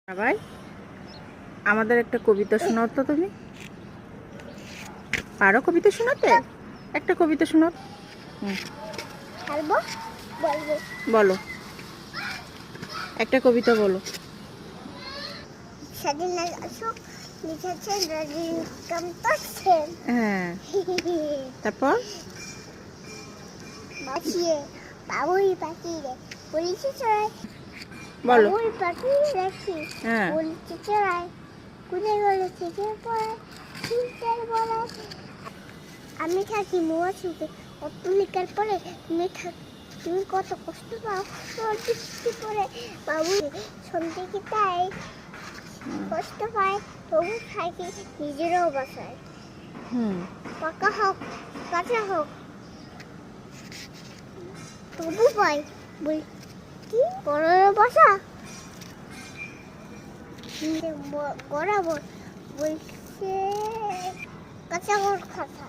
সবাই আমাদের একটা কবিতা শোনাও তো। তুমি পারো কবিতা শোনাতে? একটা কবিতা শোনাও। বলো, একটা কবিতা বলো। হ্যাঁ, তারপর বাবুই পাখি রে বলিছে চড়াই, বলো। বাবুই পাখি দেখি হ্যাঁ, বলিছে চড়াই, কুড়ে গেল থেকে পড়ায় চিন্তার বলায়। আমি থাকি মৌসুমে কত লিকার পরে তুমি কত কষ্ট পাও বৃষ্টি পরে। বাবু শুনতে কি তাই কষ্ট পায়, তবু থাকি নিজেরও বাসায়। পাকা হোক কাঁচা হোক তবু পাই বল কি বড় বাসা গড়াবো বলছে কাঁচা ঘর খাতা।